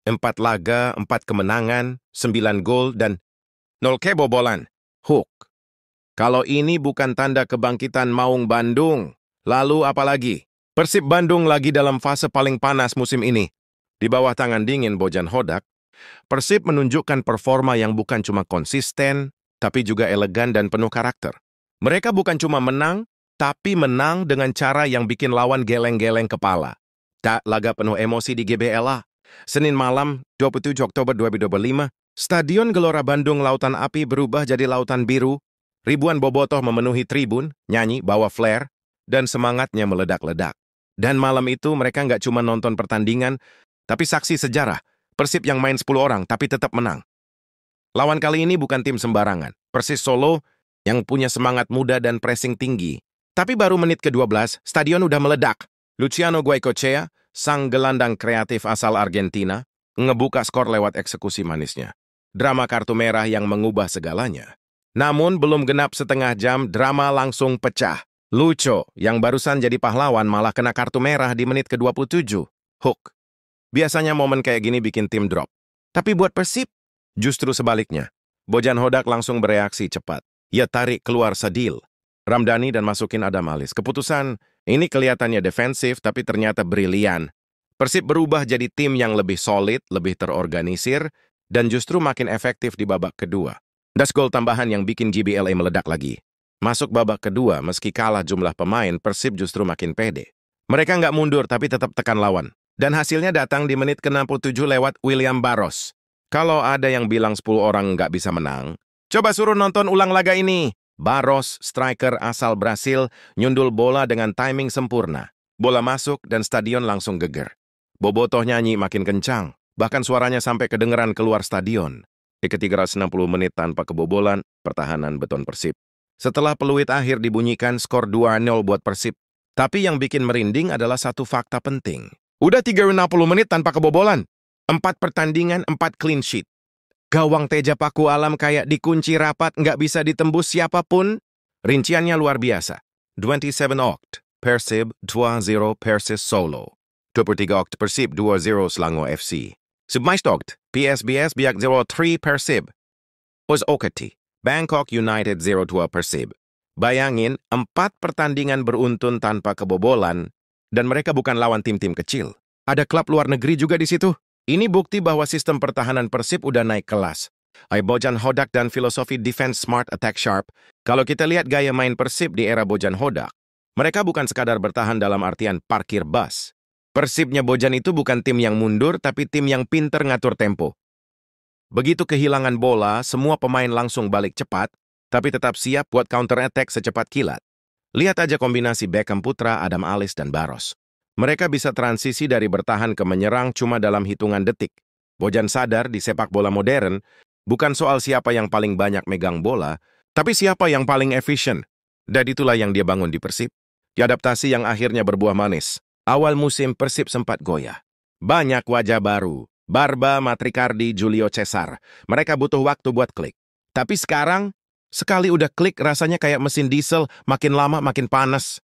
4 laga, 4 kemenangan, 9 gol, dan 0 kebobolan. Hook. Kalau ini bukan tanda kebangkitan Maung Bandung, lalu apa lagi? Persib Bandung lagi dalam fase paling panas musim ini. Di bawah tangan dingin Bojan Hodak, Persib menunjukkan performa yang bukan cuma konsisten, tapi juga elegan dan penuh karakter. Mereka bukan cuma menang, tapi menang dengan cara yang bikin lawan geleng-geleng kepala. Tak laga penuh emosi di GBLA. Senin malam, 27 Oktober 2025, Stadion Gelora Bandung Lautan Api berubah jadi lautan biru. Ribuan bobotoh memenuhi tribun, nyanyi, bawa flare, dan semangatnya meledak-ledak. Dan malam itu mereka nggak cuma nonton pertandingan, tapi saksi sejarah. Persib yang main 10 orang tapi tetap menang. Lawan kali ini bukan tim sembarangan. Persis Solo yang punya semangat muda dan pressing tinggi. Tapi baru menit ke-12, stadion udah meledak. Luciano Goicoechea, sang gelandang kreatif asal Argentina, ngebuka skor lewat eksekusi manisnya. Drama kartu merah yang mengubah segalanya. Namun belum genap setengah jam, drama langsung pecah. Lucho, yang barusan jadi pahlawan, malah kena kartu merah di menit ke-27. Hook. Biasanya momen kayak gini bikin tim drop. Tapi buat Persib, justru sebaliknya. Bojan Hodak langsung bereaksi cepat. Ia tarik keluar Sadil, Ramdhani, dan masukin Adam Alis. Keputusan ini kelihatannya defensif, tapi ternyata brilian. Persib berubah jadi tim yang lebih solid, lebih terorganisir, dan justru makin efektif di babak kedua. Das gol tambahan yang bikin GBLA meledak lagi. Masuk babak kedua, meski kalah jumlah pemain, Persib justru makin pede. Mereka nggak mundur, tapi tetap tekan lawan. Dan hasilnya datang di menit ke-67 lewat William Barros. Kalau ada yang bilang 10 orang nggak bisa menang, coba suruh nonton ulang laga ini. Barros, striker asal Brasil, nyundul bola dengan timing sempurna. Bola masuk dan stadion langsung geger. Bobotoh nyanyi makin kencang, bahkan suaranya sampai kedengeran keluar stadion. Di ke-360 menit tanpa kebobolan, pertahanan beton Persib. Setelah peluit akhir dibunyikan, skor 2-0 buat Persib. Tapi yang bikin merinding adalah satu fakta penting. Udah 360 menit tanpa kebobolan. 4 pertandingan, 4 clean sheet. Gawang Teja Paku Alam kayak dikunci rapat, nggak bisa ditembus siapapun. Rinciannya luar biasa. 27 Okt, Persib 2-0 Persis Solo. 23 Okt, Persib 2-0 Selangor FC. 19 Okt, PSBS Biak 0-3 Persib. Uz Okati, Bangkok United 0-2 Persib. Bayangin, 4 pertandingan beruntun tanpa kebobolan, dan mereka bukan lawan tim-tim kecil. Ada klub luar negeri juga di situ. Ini bukti bahwa sistem pertahanan Persib udah naik kelas. Bojan Hodak dan filosofi defense smart attack sharp. Kalau kita lihat gaya main Persib di era Bojan Hodak, mereka bukan sekadar bertahan dalam artian parkir bus. Persibnya Bojan itu bukan tim yang mundur, tapi tim yang pinter ngatur tempo. Begitu kehilangan bola, semua pemain langsung balik cepat, tapi tetap siap buat counter attack secepat kilat. Lihat aja kombinasi Beckham Putra, Adam Alis, dan Barros. Mereka bisa transisi dari bertahan ke menyerang cuma dalam hitungan detik. Bojan sadar di sepak bola modern, bukan soal siapa yang paling banyak megang bola, tapi siapa yang paling efisien. Dan itulah yang dia bangun di Persib. Diadaptasi yang akhirnya berbuah manis. Awal musim Persib sempat goyah. Banyak wajah baru. Barba, Matricardi, Julio Cesar. Mereka butuh waktu buat klik. Tapi sekarang, sekali udah klik rasanya kayak mesin diesel, makin lama makin panas.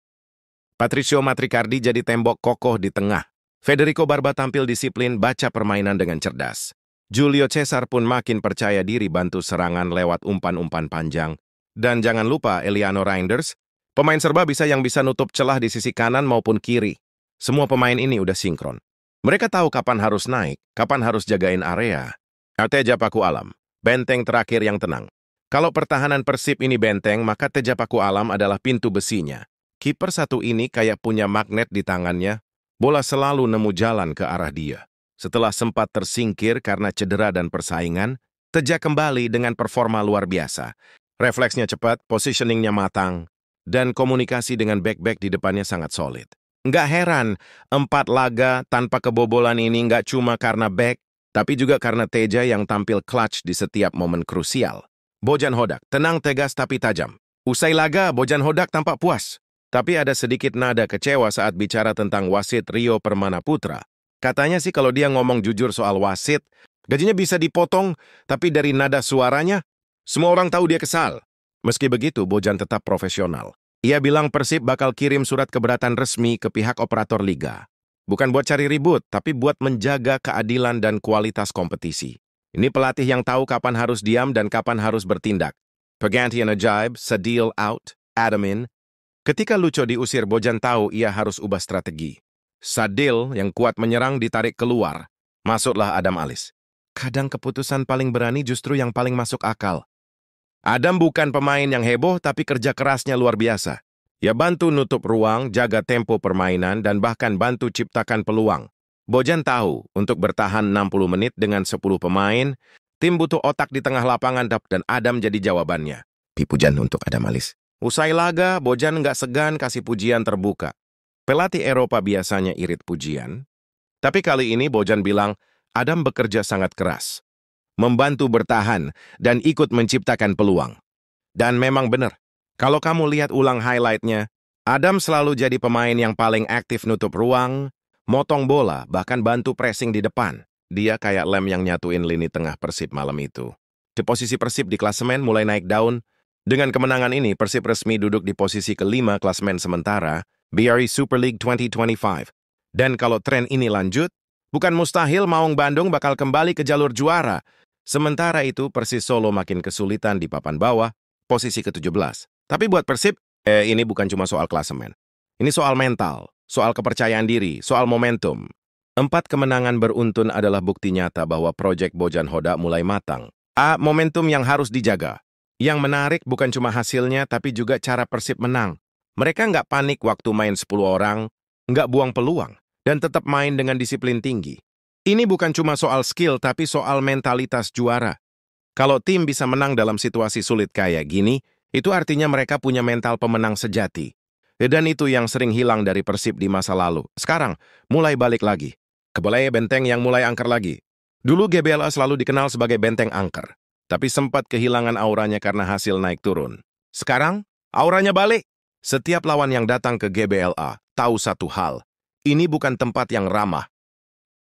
Patricio Matricardi jadi tembok kokoh di tengah. Federico Barba tampil disiplin, baca permainan dengan cerdas. Julio Cesar pun makin percaya diri bantu serangan lewat umpan-umpan panjang. Dan jangan lupa Eliano Reinders, pemain serba bisa yang bisa nutup celah di sisi kanan maupun kiri. Semua pemain ini udah sinkron. Mereka tahu kapan harus naik, kapan harus jagain area. Teja Paku Alam, benteng terakhir yang tenang. Kalau pertahanan Persib ini benteng, maka Teja Paku Alam adalah pintu besinya. Kiper satu ini kayak punya magnet di tangannya, bola selalu nemu jalan ke arah dia. Setelah sempat tersingkir karena cedera dan persaingan, Teja kembali dengan performa luar biasa. Refleksnya cepat, positioningnya matang, dan komunikasi dengan back-back di depannya sangat solid. Nggak heran, 4 laga tanpa kebobolan ini nggak cuma karena back, tapi juga karena Teja yang tampil clutch di setiap momen krusial. Bojan Hodak, tenang, tegas, tapi tajam. Usai laga, Bojan Hodak tampak puas. Tapi ada sedikit nada kecewa saat bicara tentang wasit Rio Permana Putra. Katanya sih kalau dia ngomong jujur soal wasit, gajinya bisa dipotong, tapi dari nada suaranya, semua orang tahu dia kesal. Meski begitu, Bojan tetap profesional. Ia bilang Persib bakal kirim surat keberatan resmi ke pihak operator liga. Bukan buat cari ribut, tapi buat menjaga keadilan dan kualitas kompetisi. Ini pelatih yang tahu kapan harus diam dan kapan harus bertindak. Pergantian ajaib, Sadil out, Adam in. Ketika Lucho diusir, Bojan tahu ia harus ubah strategi. Sadil yang kuat menyerang ditarik keluar. Masuklah Adam Alis. Kadang keputusan paling berani justru yang paling masuk akal. Adam bukan pemain yang heboh, tapi kerja kerasnya luar biasa. Ia bantu nutup ruang, jaga tempo permainan, dan bahkan bantu ciptakan peluang. Bojan tahu, untuk bertahan 60 menit dengan 10 pemain, tim butuh otak di tengah lapangan dan Adam jadi jawabannya. Pujian untuk Adam Alis. Usai laga, Bojan nggak segan kasih pujian terbuka. Pelatih Eropa biasanya irit pujian, tapi kali ini Bojan bilang, Adam bekerja sangat keras, membantu bertahan, dan ikut menciptakan peluang. Dan memang benar, kalau kamu lihat ulang highlight-nya, Adam selalu jadi pemain yang paling aktif nutup ruang, motong bola, bahkan bantu pressing di depan. Dia kayak lem yang nyatuin lini tengah Persib malam itu. Di posisi Persib di klasemen mulai naik daun. Dengan kemenangan ini, Persib resmi duduk di posisi kelima klasemen sementara, BRI Super League 2025. Dan kalau tren ini lanjut, bukan mustahil Maung Bandung bakal kembali ke jalur juara. Sementara itu, Persis Solo makin kesulitan di papan bawah, posisi ke-17. Tapi buat Persib, ini bukan cuma soal klasemen. Ini soal mental, soal kepercayaan diri, soal momentum. 4 kemenangan beruntun adalah bukti nyata bahwa proyek Bojan Hoda mulai matang. Momentum yang harus dijaga. Yang menarik bukan cuma hasilnya, tapi juga cara Persib menang. Mereka nggak panik waktu main 10 orang, nggak buang peluang, dan tetap main dengan disiplin tinggi. Ini bukan cuma soal skill, tapi soal mentalitas juara. Kalau tim bisa menang dalam situasi sulit kayak gini, itu artinya mereka punya mental pemenang sejati. Dan itu yang sering hilang dari Persib di masa lalu. Sekarang, mulai balik lagi. Keboleh benteng yang mulai angker lagi. Dulu GBLA selalu dikenal sebagai benteng angker, tapi sempat kehilangan auranya karena hasil naik turun. Sekarang, auranya balik. Setiap lawan yang datang ke GBLA tahu satu hal. Ini bukan tempat yang ramah.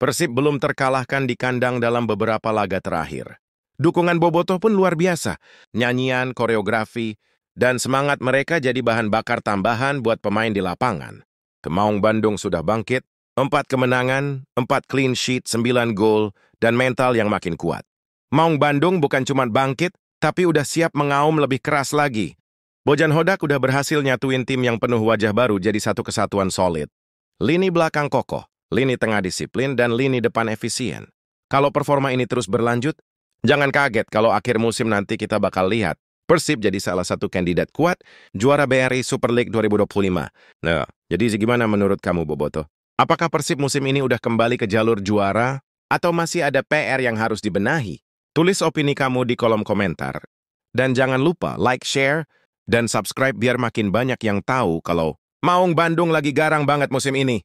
Persib belum terkalahkan di kandang dalam beberapa laga terakhir. Dukungan Bobotoh pun luar biasa. Nyanyian, koreografi, dan semangat mereka jadi bahan bakar tambahan buat pemain di lapangan. Maung Bandung sudah bangkit, 4 kemenangan, 4 clean sheet, 9 gol, dan mental yang makin kuat. Maung Bandung bukan cuma bangkit, tapi udah siap mengaum lebih keras lagi. Bojan Hodak udah berhasil nyatuin tim yang penuh wajah baru jadi satu kesatuan solid. Lini belakang kokoh, lini tengah disiplin, dan lini depan efisien. Kalau performa ini terus berlanjut, jangan kaget kalau akhir musim nanti kita bakal lihat Persib jadi salah satu kandidat kuat juara BRI Super League 2025. Nah, jadi gimana menurut kamu, Bobotoh? Apakah Persib musim ini udah kembali ke jalur juara atau masih ada PR yang harus dibenahi? Tulis opini kamu di kolom komentar. Dan jangan lupa like, share, dan subscribe biar makin banyak yang tahu kalau Maung Bandung lagi garang banget musim ini.